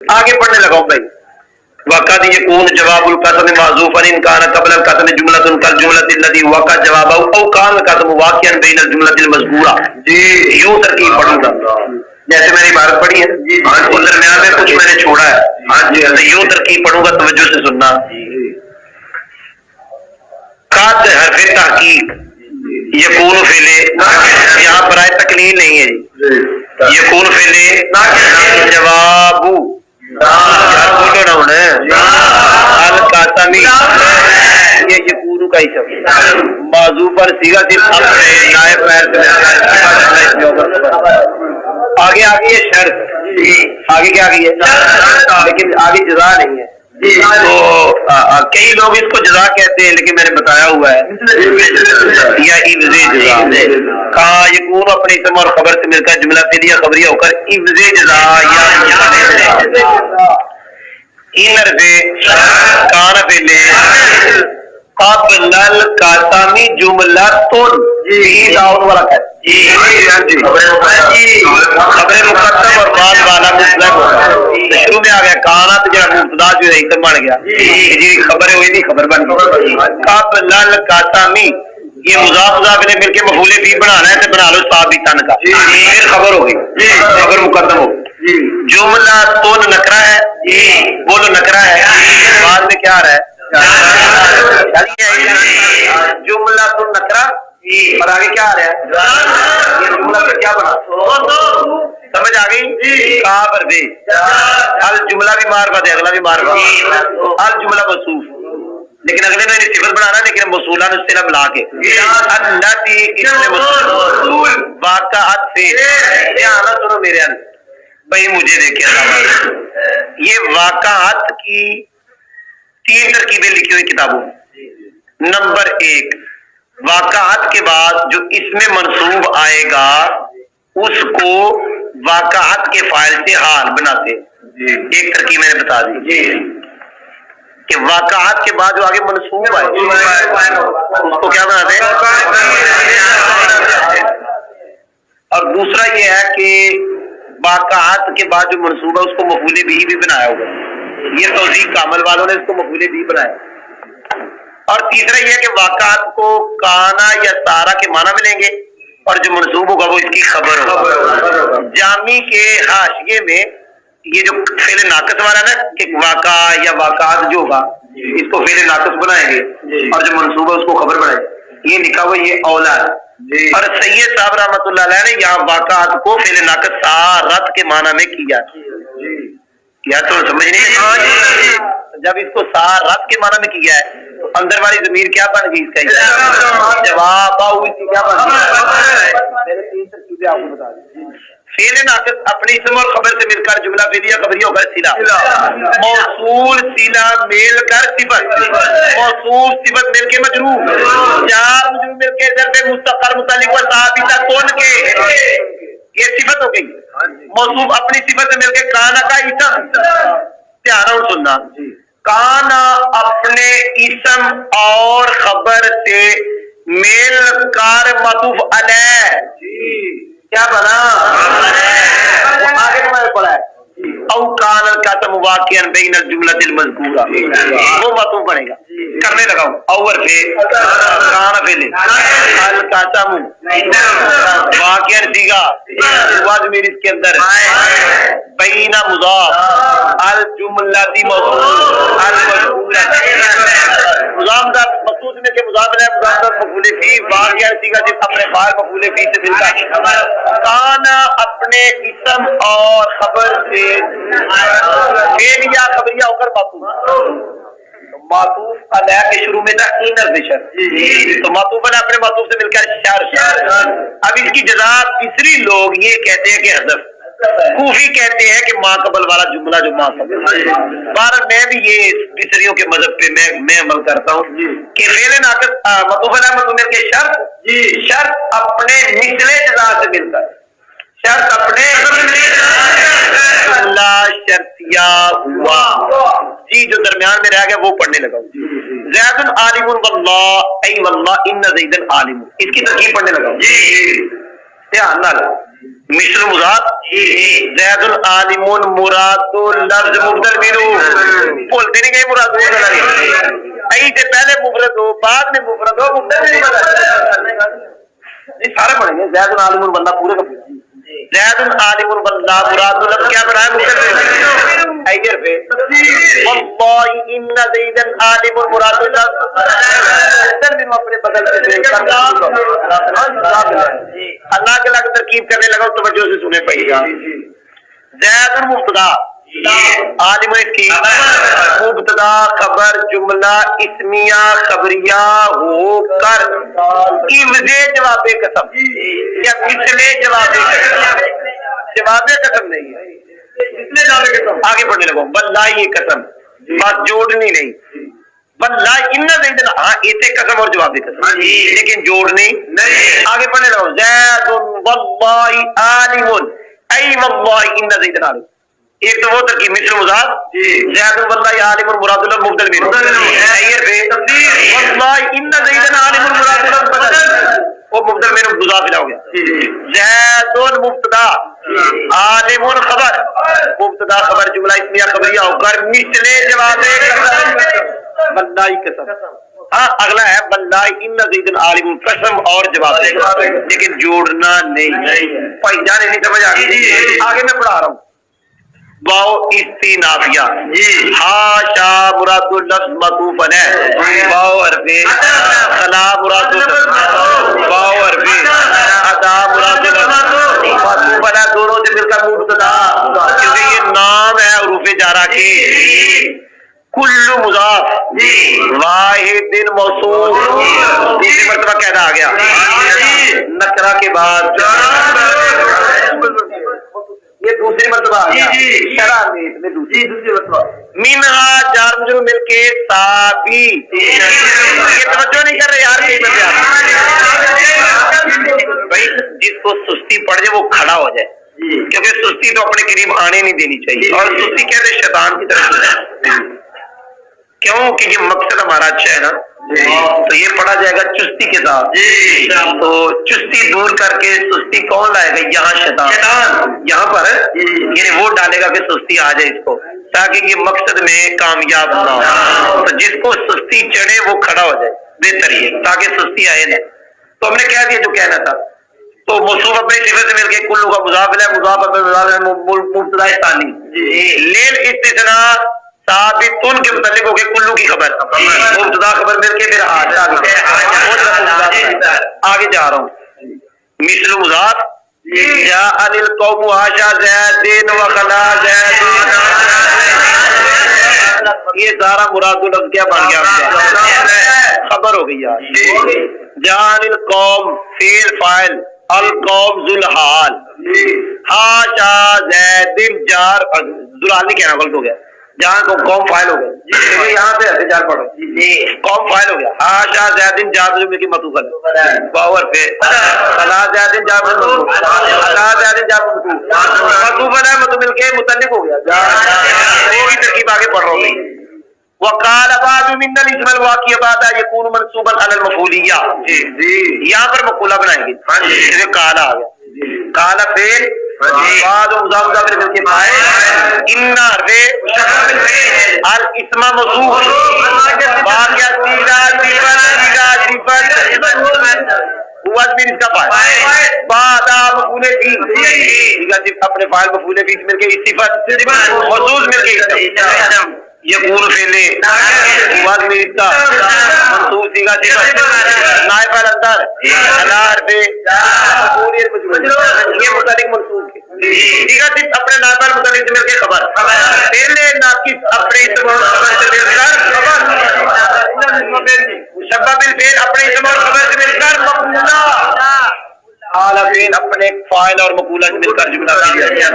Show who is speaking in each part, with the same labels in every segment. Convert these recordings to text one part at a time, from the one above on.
Speaker 1: آگے پڑھنے لگا ہوں بھائی. وقد یکون جواب القسم معذوفا ان کان قبل القسم جملۃ کالجملۃ التي وقع جوابه او کان القسم واقعا بین الجملۃ المذکورہ. جی یوں ترکیب پڑھوں گا جیسے میں نے عبارت پڑھی ہے اس درمیان میں کچھ میں نے چھوڑا ہے. یوں ترکیب پڑھوں گا, توجہ سے سننا. قد حرف تحقیق, یکون فعل, یہاں برائے تقلیل نہیں ہے جی. یکون فعل, جواب بولو نہ ہونا القاسمی, یہ یکون کا ہی شبد موضوع پر سیگا صرف اپنے نائب فاعل سے. آگے یہ شرط, آگے کیا آگے ہے لیکن آگے جزا نہیں ہے. تو کئی لوگ اس کو جزا کہتے ہیں لیکن میں نے بتایا ہوا ہے یا عوض جزا. کہاں یکون اپنے اسم اور خبر سے مل کر جملہ فعلیہ خبریہ ہو کر عوض جزا یا ان حرف کان فعل قبل القاسمی جملۃ بھی داؤن والا ہے. خبر مقدم اور بعد والا مطلق ہوتا ہے. شروع میں آ گیا کانا تو جڑا مبتدا جو ہے اسم بن گیا جی, خبر ہوئی تھی خبر بن گئی. قبل القاسمی یہ مضاف مضاف نے مل کے مفعول بھی بنانا ہے تو بنا لو ثابتن کا, پھر خبر ہو گئی, خبر مقدم ہو گئی. جملہ تو نکرا ہے, بولو نکرا ہے, بعد میں کیا آ رہا ہے جملہ تو نکرا اور آگے کیا آ رہا ہے یہ جملہ پہ کیا بنا سمجھ آ گئی. کہاں پر بھی الجملہ بھی معرفت ہے, اگلا بھی معرفت, الجملہ موصوف لیکن اگلے میں نے صفت بنانا لیکن موصولہ نے صرف ملا کے اللاتی اسم موصول واقعات سے. دھیان سنو میرے اندر بھائی, مجھے دیکھیں یہ واقعات کی 3 ترکیبیں لکھی ہوئی کتابوں میں. نمبر 1, واقعات کے بعد جو اسم منصوب آئے گا اس کو واقعات کے فاعل سے حال بناتے. ایک ترکیب میں نے بتا دی کہ واقعات کے بعد جو آگے منصوب آئے اس کو کیا بناتے ہیں. اور دوسرا یہ ہے کہ واقعات کے بعد جو منصوب ہے اس کو مفعول بھی بنایا ہوگا. یہ توضیح کامل والوں نے اس کو مفعول بھی بنایا. اور تیسرا یہ ہے کہ واقعات کو کانا یا سارا کے معنی ملیں گے اور جو منصوب ہوگا وہ اس کی خبر ہوگا. جامی کے حاشیے میں یہ جو فعل ناقص والا نا کہ واقع یا واقعات جو ہوگا اس کو فعل ناقص بنائیں گے اور جو منصوب ہے اس کو خبر بنائیں گے, یہ لکھا ہوا یہ اولا ہے. اور سید صاحب رحمۃ اللہ علیہ نے یہاں واقعات کو فعل ناقص سارت کے معنی میں کیا. یا تو سمجھ نہیں, جب اس کو سارت کے معنی میں کیا ہے تو اندر والی ضمیر کیا بن گئی, اس کا جواب کیا بن گئی. میں نے 3 چیزیں آپ کو بتا دی. فعل ناقص اپنے اسم اور خبر سے مل کر جملہ فعلیہ خبریہ ہو کر صلہ, موصول صلہ مل کر صفت, موصول صفت مل کے مجرور, جار مجرور مل کے ظرف مستقر متعلق و ثابتہ کون کے, یہ صفت ہو گئی. موصوف اپنی صفت سے مل کے کانا کا اسم, دھیان سننا, کانا اپنے اسم اور خبر سے مل کر معطوف علیہ کیا بنا, آگے میں پڑھا ہے او کان القاسم واقعا بین الجملۃ المذکورہ, وہ معطوف بنے گا. کرنے لگا ہوں اور پھر کان فعل القاسم واقعا دیگا واض میری اس کے اندر بین مضاف الجملۃ موصول المذکورہ مضاف مخصوص میں کہ مضاف ہے مضاف مفعول فی واقعا دیگا جس اپنے فاعل مفعول فی سے مل کر کانا اپنے اسم اور خبر سے فعلیہ خبریہ ہو کر معطوف علیہ کے شروع میں تھا ان البشر, تو معطوف ہے اپنے معطوف سے مل کر شر. اب اس کی جزا تیسری لوگ یہ کہتے ہیں کہ حذف, کوفی کہتے ہیں کہ ما قبل والا جملہ جو ما قبل. بہرحال میں بھی یہ تیسریوں کے مذہب پہ میں عمل کرتا ہوں کہ فعل ناقص معطوف علیہ معطوف کے شرط اپنے مثل جزا سے مل کر, شرط اپنے جملہ شرطیہ ہوا جی جو درمیان میں رہ گیا وہ پڑھنے لگا. زید عالم واللہ ای واللہ ان زید عالم, اس کی ترکیب پڑھنے لگا. دھیان نہ مثل مضاف زید عالم مراد لفظ مبدل منہ بولتے نہیں گئے مراد ای سے پہلے مفرد ہو بعد میں مفرد ہو مبدل نہیں بنا یہ سارے پڑھیں گے زید عالم بندہ پورے کا زید عالم بندہ مراد لفظ کیا بنا ہے مبدل ایدر پہ واللہ ان زید عالم مراد لفظ اپنے بدل سے اللہ کے لگ ترکیب کرنے لگا توجہ سے سنے پائیے گا زید مبتدا عالم اس کی مبتدا خبر جملہ اسمیہ خبریہ ہو کر عوض جواب قسم یا مثل جواب قسم جواب قسم نہیں ہے آگے پڑھنے لگو واللہ یہ قسم بات جوڑنی نہیں واللہ ان زیدن ہاں ایسے قسم اور جواب قسم لیکن جوڑنی نہیں آگے پڑھنے لگو زید واللہ عالم ای واللہ ان زیدن عالم ایک تو وہ ترکیب مثل مضاف زید واللہ عالم مراد اللہ مبدل منہ ایئر پہ واللہ ان زیدن عالم مراد اللہ بدل وہ مبدل منہ مضاف ہو گیا زید مبتدا عالم خبر مبتدا خبر جملہ اسمیہ خبریہ ہو کر مثل جواب قسم واللہ قسم ہاں اگلا ہے واللہ ان زیدن عالم قسم اور جواب لیکن جوڑنا نہیں بھائی جانے نہیں سمجھ آگے آگے میں پڑھا رہا ہوں واو استینافیہ حاشا مراد اللفظ مطوفن ہے واو حرفی خلا مراد اللفظ واو حرفی ادا مراد اللفظ مطوفن ہے دونوں سے مل کر مبتدا کیونکہ یہ نام ہے حروف جارہ کی کل مضاف واحد موصوف دوسری مرتبہ قاعدہ آ گیا نکرہ کے بعد یہ دوسری مرتبہ آ گیا شرح میں دوسری مرتبہ منہا جار مجرور مل کے صابی یہ توجہ نہیں کر رہے یار کہیں بھائی جس کو سستی پڑ جائے وہ کھڑا ہو جائے کیونکہ سستی تو اپنے قریب آنے نہیں دینی چاہیے اور سستی کہتے ہیں شیطان کی طرف کیوں کہ یہ مقصد ہمارا اچھا ہے نا تو یہ پڑھا جائے گا چستی کے ساتھ تو چستی دور کر کے سستی کون لائے گا یہاں شیطان یہاں پر یعنی وہ ڈالے گا کہ سستی آ جائے اس کو تاکہ یہ مقصد میں کامیاب نہ ہو تو جس کو سستی چڑھے وہ کھڑا ہو جائے بہتر یہ تاکہ سستی آئے نہیں تو ہم نے کہہ دیا جو کہنا تھا تو موصوف اپنی صفت سے مل کے کلو کا مضاف ہے مضاف مبتدا ثانی لیل استثناء ثابت ان کے متعلق ہو گئے کلو کی خبر مبتدا خبر مل کے پھر آگے جا رہا ہوں مثل مضاف جاء القوم حاشا زید وخلا زید یہ سارا مراد لفظ کیا بن گیا خبر ہو گئی یار جاء القوم فعل فاعل القوم ذو الحال حاشا زید جار ذوالحال نہیں کہنا غلط ہو گیا جہاں کو قوم فائل ہو گیا یہاں سے ایسے جار پڑھو قوم فائل ہو گیا حاشا زیدن جار جو کی مطوفن باور پہ خلا زیدن جار خلا زیدن جار مطوفن ہے مطلب مل کے متعلق ہو گیا وہ بھی ترکیب آگے پڑھ رہا ہوں وقال بعض من الاسم الواقع بعد يكون منصوبا على المفعوليه یہاں پر مقولہ بنائیں گے جیسے قال آ گیا قال فعل بعد مضاف مضاف الیہ کے فاعل ان حرف الاسم موصوف واقع سیدھا صفت ہوا بھی اس کا فاعل بعد مفعول فی اپنے فاعل مفعول فی مل کے صفت موصوف مل کے یقول فعل بعد میں اس کا منصوب سیگا صفت نائب الاندر الا حرف مفعول یہ متعلق منصوب سیگا صفت اپنے نائب المتعلق مل کے خبر پہلے ناقص اپنے اسم اور خبر سے مل کر مشبہ بالفعل اپنے اسم اور خبر سے مل کر مقولہ عالمین اپنے فاعل اور مقولہ سے مل کر جملہ دیا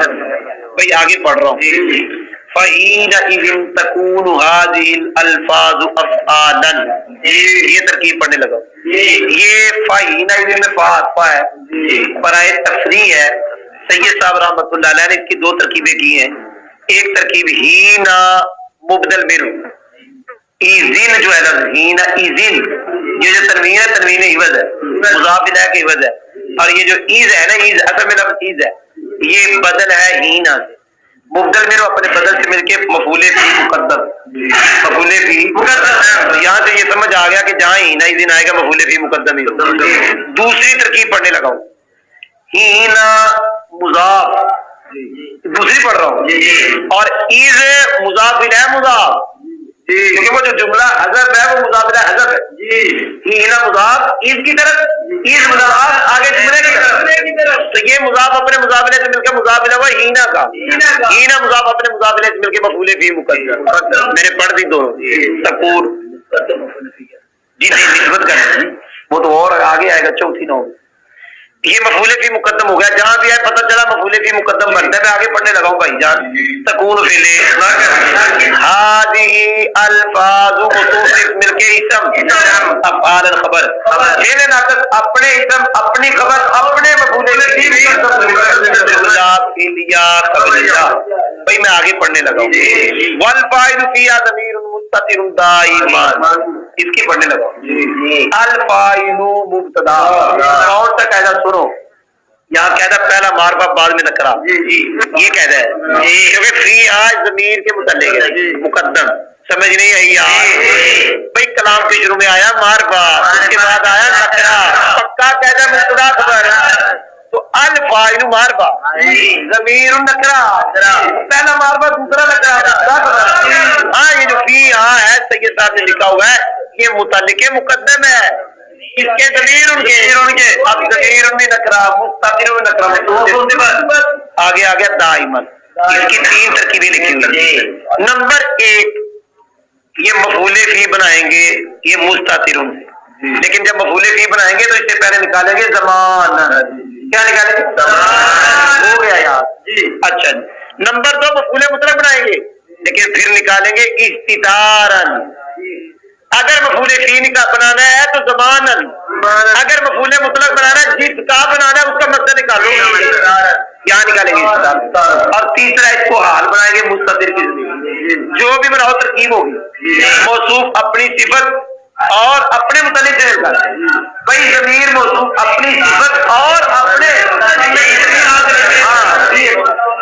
Speaker 1: بھئی آگے پڑھ رہا ہوں فَحِينَئِذٍ تَكُونُ هَذِهِ الْأَلْفَاظُ أَفْعَالًا یہ ترکیب پڑھنے لگا یہ فَحِينَئِذٍ میں فا ہے برائے تفریح ہے سید صاحب رحمۃ اللہ علیہ نے اس کی دو ترکیبیں کی ہیں ایک ترکیب ہینا مبدل منہ ایزن جو ہے نا ہینا ایزن یہ جو تنوین ہے تنوین عوض ہے مضاف الیہ کا عوض ہے اور یہ جو ایز ہے نا، ایز اصل میں لفظ ایز ہے، یہ بدل ہے ہینا سے، مبدل میں اپنے بدل سے مل کے مفعول فی مقدم، مفعول فی مقدم، یہاں سے یہ سمجھ آ گیا کہ جہاں ہینا ہی دن آئے گا مفعول فی مقدم ہی ہوگا۔ دوسری ترکیب پڑھنے لگا ہوں، ہینا مضاف، دوسری پڑھ رہا ہوں، اور ایز مضاف الیہ مضاف، کیونکہ وہ جو جملہ حذف ہے وہ مضاف الیہ حذف ہے، ہینا مضاف ایز کی طرف، ایز مضاف آگے جملے کی طرف، تو یہ مضاف اپنے مضاف الیہ سے مل کے مضاف الیہ ہوا ہینا کا، ہینا مضاف اپنے مضاف الیہ سے مل کے مفعول فی مقدم، میں نے پڑھ دی دونوں تقور جی نسبت کریں، وہ تو اور آگے آئے گا چوتھی نو، یہ مفعول فی مقدم ہو گیا، جہاں بھی ہے پتہ چلا مفعول فی مقدم بنتا ہے۔ میں آگے پڑھنے لگا ہوں بھائی جان، تکون فعل ہذه الفاظ متصف مل کے اسم افعال الخبر، فعل ناقص اپنے اسم اپنی خبر اپنے مفعول فی مقدم جملہ فعلیہ قبلیہ، بھائی میں آگے پڑھنے لگا ہوں، والفاعل فیہا ضمیر مستتر دائما، اس کی پڑھنے لگا ہوں، الفاعل مبتدا، کون سا قاعدہ سنو، یہاں قاعدہ پہلا معرفہ بعد میں نکرا، یہ قاعدہ ہے، کیونکہ فی آج ضمیر کے متعلق ہے مقدم، سمجھ نہیں آئی یار بھائی، کلام کے شروع میں آیا معرفہ، اس کے بعد آیا نکرا، پکا قاعدہ مبتدا خبر، تو الفاعل معرفہ ضمیر نکرا، پہلا معرفہ دوسرا نکرا، ہاں یہ جو فی یہاں ہے سید صاحب نے لکھا ہوا ہے یہ متعلق مقدم ہے، اس کے ضمیر ان کے اب ضمیر میں نکرا مستتر میں نکرا آگے آ گیا دائما، اس کی تین ترکیبیں لکھی ہوئی، نمبر ایک یہ مفعول فی بنائیں گے یہ مستتر سے، لیکن جب مفعول فی بنائیں گے تو اس سے پہلے نکالیں گے زمان، کیا نکالیں گے زمان، ہو گیا یار، اچھا نمبر دو مفعول مطلق بنائیں گے لیکن پھر نکالیں گے استتارن، اگر مفعول فی بنانا ہے تو زمانن، اگر مفعول مطلق بنانا ہے جس کا بنانا ہے اس کا مطلب نکالو، یہاں نکالیں گے استتار، اور تیسرا اس کو حال بنائیں گے مستتر کی زمین، جو بھی بناؤ ترکیب ہوگی، موصوف اپنی صفت اور اپنے متعلق سے بھائی ضمیر موصوف اپنی صفت اور اپنے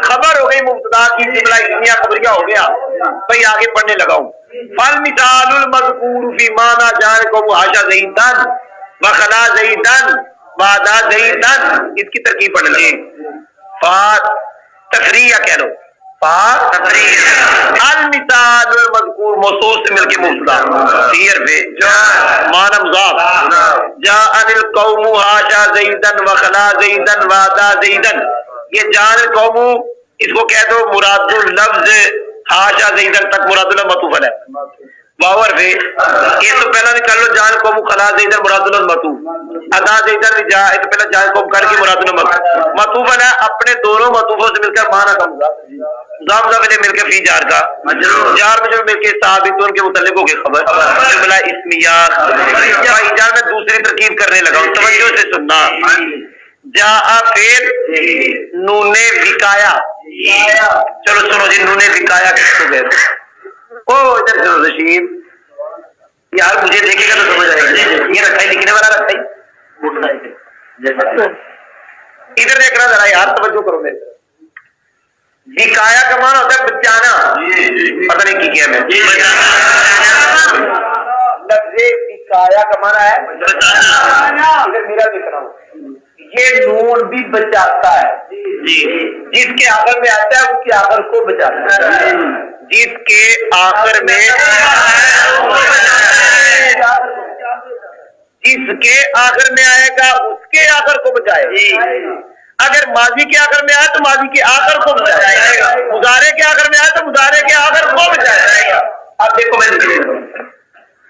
Speaker 1: خبر ہو گئی مبتدا کی، جملہ اسمیہ خبریہ ہو گیا، بھائی آگے پڑھنے لگا ہوں، فالمثال المذکور فی معنی جانکم حاشا زیدن وخلا زیدن وعدا زیدن، اس کی ترکیب پڑھنے لگے، فا تفریح کہہ لو، فا تفریح، المثال المذکور موصوف سے مل کے مبتدا، فی حرف معنی مضاف، جاء القوم حاشا زیدن وخلا زیدن وعدا زیدن، یہ جان القوم اس کو کہہ دو مراد اللفظ حاشا زیدن تک مراد اللہ مطوف ہے، باور پہ یہ تو پہلا نکال لو جان قوم خلا زیدن مراد اللہ مطوف، ادا زیدن جا تو پہلا جان قوم کر کے مراد اللہ مطوف ہے، اپنے دونوں مطوفوں سے مل کر معنی کا مضاف مل کے فی جار کا جار میں جو مل کے ثابت ان کے متعلق ہو گئے خبر جملہ اسمیہ، بھائی جان میں دوسری ترکیب کرنے لگا ہوں، توجہ سے سننا، جا فعل نون وکایا، چلو سنو جی نون وکایا کس کو کہتے ہیں، او ادھر چلو رشید یار مجھے دیکھے گا تو سمجھ آئے گا، یہ رکھا ہی لکھنے والا رکھا ہی، ادھر دیکھ رہا ذرا یار توجہ کرو میرے، وکایا کا معنی ہوتا ہے بچانا، پتہ نہیں کی کیا میں لفظ وکایا کا معنی ہے بچانا، ادھر میرا دیکھ رہا ہوں، یہ نون بھی بچاتا ہے، جس کے آخر میں آتا ہے اس کے آخر کو بچاتا ہے، جس کے آخر میں جس کے آخر میں آئے گا اس کے آخر کو بچائے، اگر ماضی کے آخر میں آئے تو ماضی کے آخر کو بچائے گا، مضارع کے آخر میں آئے تو مضارع کے آخر کو بچائے گا، اب دیکھو میں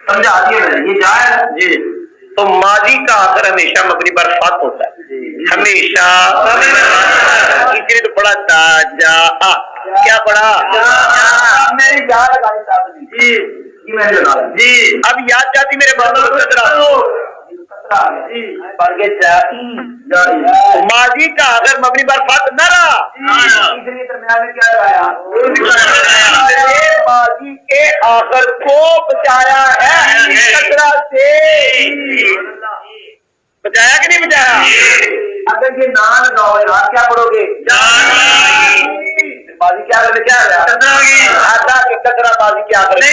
Speaker 1: سمجھا دیا میں یہ جائے جی، تو ماضی کا آخر ہمیشہ مبنی پر فتح ہوتا ہے، ہمیشہ، اس لیے تو پڑھا تھا جا، کیا پڑھا میری یاد لگانی جی، اب یاد جاتی میرے ماضی کا آخر مبنی پر فتح نہ رہا، درمیان میں کیا رہا، ماضی کے آخر کو بچایا ہے، کثرت سے بچایا کہ نہیں بچایا، اگر یہ نہ لگاؤ یار کیا پڑھو گے؟ بازی کیا کرنے کیا آتا کہ کچرا بازی کیا کرے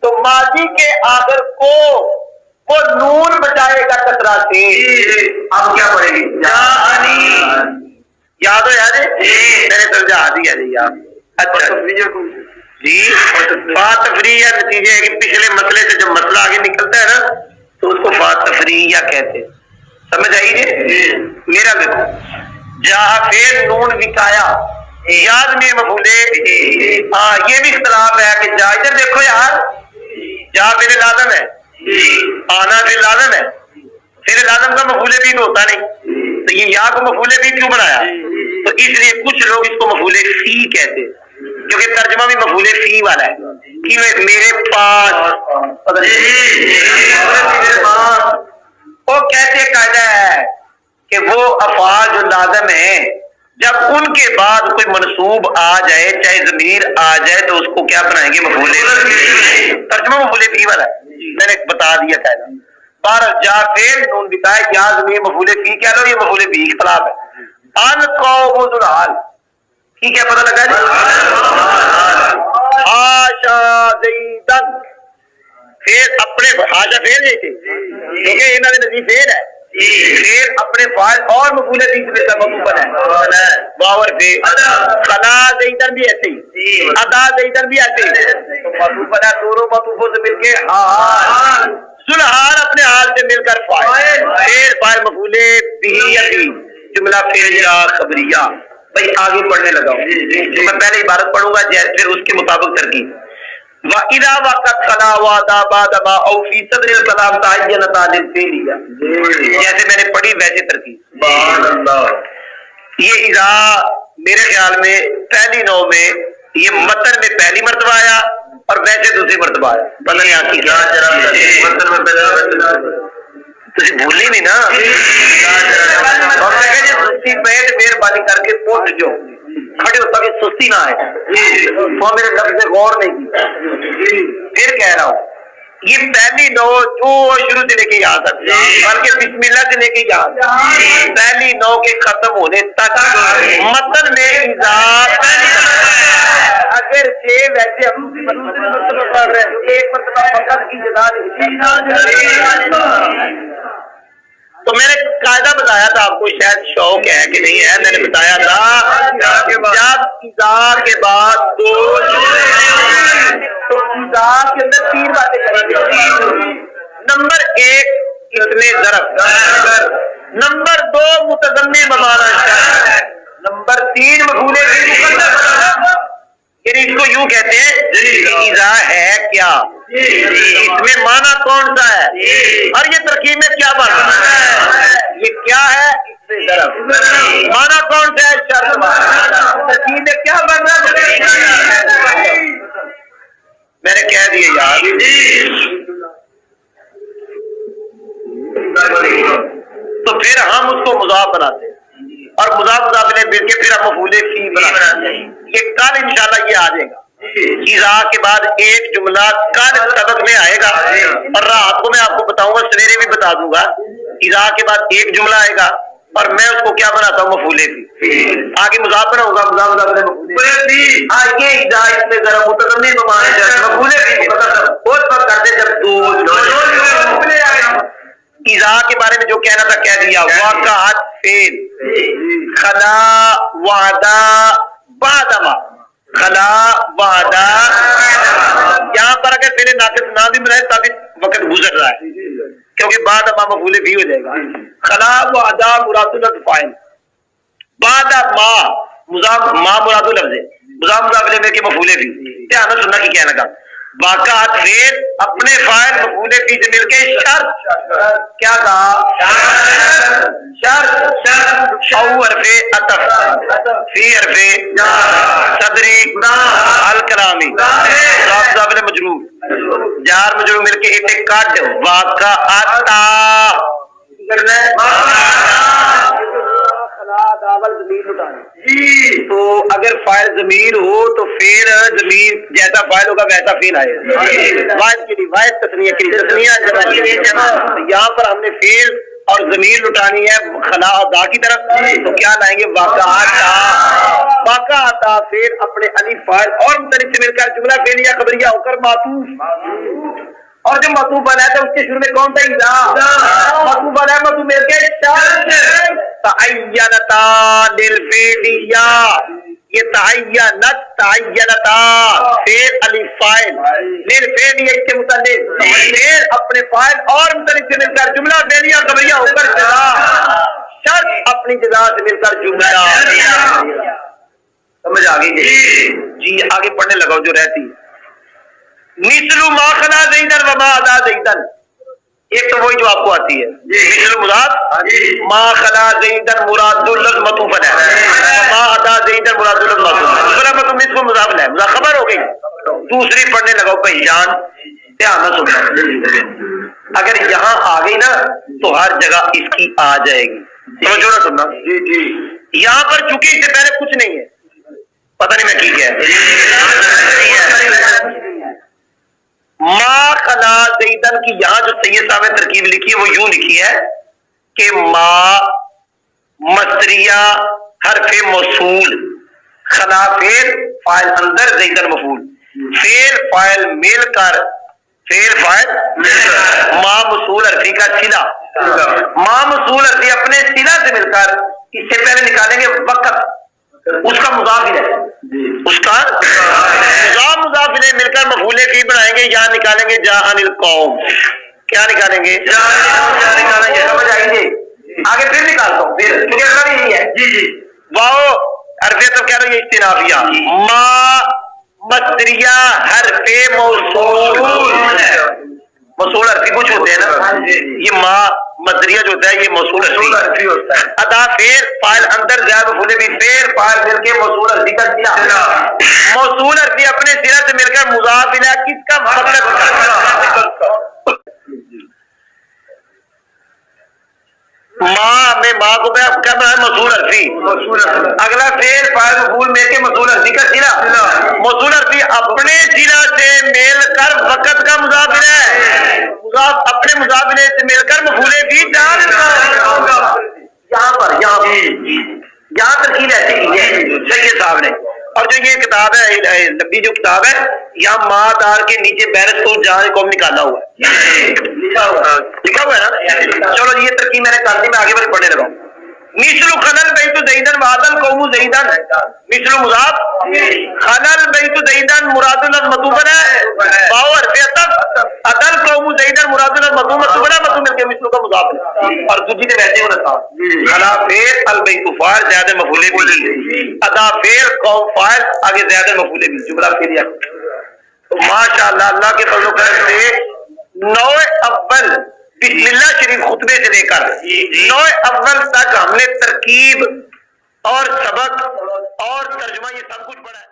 Speaker 1: تو ماضی کے آخر کو وہ نون بچائے گا کچرا سے. اب کیا پڑے گی؟ یاد ہو یاد ہے میں نے سمجھا دیا جی آپ. اچھا جی بات تفریح یا نتیجے ہے کہ پچھلے مسئلے سے جب مسئلہ آگے نکلتا ہے نا تو اس کو بات تفریح یا کہتے ہیں. سمجھ آئیے میرا دیکھو جہاں پھر نون وکایا یاد میں مفعولے ہاں یہ بھی اختلاف ہے کہ جا ادھر دیکھو یار جہاں پھر لازم ہے آنا پھر لازم ہے پھر لازم کا مفعولے بھی تو ہوتا نہیں تو یہ یا کو مفعولے بھی کیوں بنایا تو اس لیے کچھ لوگ اس کو مفعولے فی کہتے ہیں کیونکہ ترجمہ بھی مفعولے فی والا ہے کہ میرے پاس وہ کیسے قاعدہ ہے کہ وہ افعال جو لازم ہیں جب ان کے بعد کوئی منصوب آ جائے چاہے ضمیر آ جائے تو اس کو کیا بنائیں گے مفعولے ترجمہ مفعولے فی والا ہے میں نے بتا دیا قاعدہ پر جا فعل نون بتائے یا ضمیر مفعولے فی کہہ لو یہ مفعولے فی اختلاف ہے القوم ذو الحال ٹھیک ہے پتہ لگا جی حاشا زیدن پھر اپنے حاشا فعل جیسے کیونکہ انہوں نے نزی فعل ہے پھر اپنے فعل اور مفعول فی سے مفعول ہے باور پہ خلا زیدن بھی ایسے ہی ادا زیدن بھی ایسے ہی مفعول ہے دونوں مفعولوں سے مل کے حال سلحال اپنے حال سے مل کر فاعل پھر فاعل مفعول بھی یا فی جملہ فعلیہ خبریہ. بھائی آگے پڑھنے لگا ہوں میں پہلے عبارت پڑھوں گا پھر اس کے مطابق ترکیب وَإِذَا وَقَدْ خَلَا وَعْدَا بَعْدَ مَا أَوْ فِي صَدْرِ الْكَلَامِ تَعَيَّنَتَا لِلْفِعْلِيَّةِ جیسے میں نے پڑھی ویسے ترکیب. یہ اذا میرے خیال میں پہلی نو میں یہ متن میں پہلی مرتبہ آیا اور ویسے دوسری مرتبہ آیا پتہ نہیں آپ کی کیا متن میں پہلا تجھے بھولنی نہیں نا اور میں کہا جی سستی پیٹ مہربانی کر کے پوچھ جو کھڑے ہوتا کہ سستی نہ آئے وہ میرے لفظ سے غور نہیں کی پھر کہہ رہا ہوں یہ پہلی نو جو شروع سے لے کے یہاں تک بلکہ بسم اللہ سے لے کے یہاں تک پہلی نو کے ختم ہونے تک متن میں اگر ویسے ہم مرتبہ پڑھ رہے ہیں ایک مرتبہ فقط کی جداد تو میں نے قاعدہ بتایا تھا آپ کو شاید شوق ہے کہ نہیں ہے میں نے بتایا تھا جب اذا کے بعد دو تو اذا کے اندر تین باتیں کریں گے. نمبر ایک اتنے ضرب نمبر دو متضمن بمانا نمبر تین مفعول یعنی اس کو یوں کہتے ہیں اذا ہے کیا اس میں معنی کون سا ہے اور یہ ترکیب میں کیا بن رہا ہے یہ کیا ہے اس میں ضرب معنی کون سا ہے شرط ترکیب میں کیا بن رہا ہے میں نے کہہ دیا یار تو پھر ہم اس کو مضاف بناتے ہیں اور مضاف مضاف نے مل کے پھر ہم مفعول فی بناتے ہیں. یہ کل انشاءاللہ یہ آ جائے گا اذا کے بعد ایک جملہ کل سبق میں آئے گا اور رات کو میں آپ کو بتاؤں گا سویرے بھی بتا دوں گا اذا کے بعد ایک جملہ آئے گا اور میں اس کو کیا بناتا ہوں مفعول فی آگے مضاف بناؤں گا مضاف مضاف نے مفعول فی آگے اذا اس میں ذرا متضمن بمانا مفعول فی بہت وقت کرتے جب دو اذا کے بارے میں جو کہنا تھا کہہ دیا واقعات فعل خلا وعدہ بعدما خلا وعدہ یہاں پر اگر فعل ناقص نہ بھی بنائے تب وقت گزر رہا ہے کیونکہ بعدما مفعول بھی ہو جائے گا. خلا وعدہ مراد لفظ فاعل بعد ما مراد لفظ مضاف مضاف الیہ کے مفعول بھی دھیان سننا کی کہنا کا واقعات فعل اپنے فاعل مفعول فی سے مل کے شرط کیا کہا شرط او حرف عطف فی حرف صدری الکلامی مضاف مجرور جار مجرور مل کے اعتقاد واقعات تو اگر فاعل ضمیر ہو تو پھر ضمیر جیسا فاعل ہوگا ویسا فعل آئے گا. واحد کی روایت تثنیہ کی تثنیہ یہاں پر ہم نے فعل اور ضمیر لٹانی ہے خلا ادا کی طرف، تو کیا لائیں گے واقعات پھر اپنے الف فاعل اور متعلق سے مل کر جملہ فعلیہ خبریہ ہو کر معطوف، اور جو معطوف بنا ہے تو اس کے شروع میں کون سا اذا معطوف بنا ہے، معطوف مل کے تعینتا للفعلیہ، یہ تعینتا پھر الف فاعل للفعلیہ کے متعلق پھر اپنے فاعل اور متعلق سے مل کر جملہ فعلیہ خبریہ ہو کر جزا، شرط اپنی جزا سے مل کر جملہ، سمجھ آ گئی جی؟ آگے پڑھنے لگاؤ جو رہتی ہے مثل ما خلا زیدن وما ادا زیدن، ایک تو وہی جو آپ کو آتی ہے مثل مضاف، ما خلا زیدن مراد اللفظ مطوف ہے، وما ادا زیدن مراد اللفظ مطوف ہے، دوسرا مطلب مثل مضاف ہے، خبر ہو گئی۔ دوسری پڑھنے لگاؤ بھائی جان، دھیان نہ سننا، اگر یہاں آ گئی نا تو ہر جگہ اس کی آ جائے گی، سمجھو نہ سننا جی۔ یہاں پر چونکہ اس سے پہلے کچھ نہیں ہے، پتہ نہیں میں کی کیا ہے، ما خلا زیدن کی یہاں جو سید صاحب نے ترکیب لکھی ہے وہ یوں لکھی ہے کہ ما مصدریہ حرف موصول، خلا فعل فاعل اندر زیدن مفعول، فعل فاعل مل کر ما موصول حرفی کا صلہ، ما موصول حرفی اپنے صلہ سے مل کر اس سے پہلے نکالیں گے وقت، اس کا مضاف ہے، اس کا مضاف مل کر مفعول بھی بنائیں گے، یہاں نکالیں گے جاء عن القوم، کیا نکالیں گے؟ سمجھ آئیں گے؟ آگے پھر نکالتا ہوں پھر، کیونکہ اگلا بھی یہی ہے واو حرف تو کہہ رہے ہیں استنافیہ، ما مصدریہ حرف موصول حرفی کچھ ہوتے ہیں نا، یہ ما مصدریہ جو ہوتا ہے یہ موصول حرفی ہوتا ہے، ادا فعل فاعل اندر زائد مفعول بھی فعل فاعل مل کے موصول حرفی کا صلہ، موصول حرفی اپنے صلہ سے مل کر مضاف الیہ کس کا مطلب ماں کو کیا بنا ہے موصول حرفی، اگلا فعل فاعل مفعول مل کے موصول حرفی کا صلہ، موصول حرفی اپنے صلہ سے مل کر وقت کا مضاف الیہ، مضاف اپنے مضاف الیہ سے مل کر مفعول بھی یہاں ترکیب ایسی کی ہے سید صاحب نے، اور جو یہ کتاب ہے لمبی جو کتاب ہے یہاں ماں دار کے نیچے بیرس کو جہاں قوم نکالا ہوا ہے، لکھا ہوا ہے نا، چلو یہ ترکیب میں نے کر دی، میں آگے بڑھ پڑھنے لگا ہوں۔ مثل خلل بیت زیدن وعدل قوم زیدن، مثل مضاف، خلل بیت زیدن مراد اللفظ مطوف ہے، واو حرف عطف، عدل قوم زیدن مراد اللفظ مطوف ہے، مطوف مل کے مثل کا مضاف ہے، اور دوسری نے ویسے ہونا تھا خلا فعل البیت فاعل زیادہ مفعول بھی، ادا فعل قوم فاعل آگے زیادہ مفعول بھی، جملہ فعلیہ۔ تو ماشاءاللہ اللہ کے فضل و کرم سے نوع اول بسم اللہ شریف خطبے سے لے کر نوع اول تک ہم نے ترکیب اور سبق اور ترجمہ یہ سب کچھ پڑھا ہے۔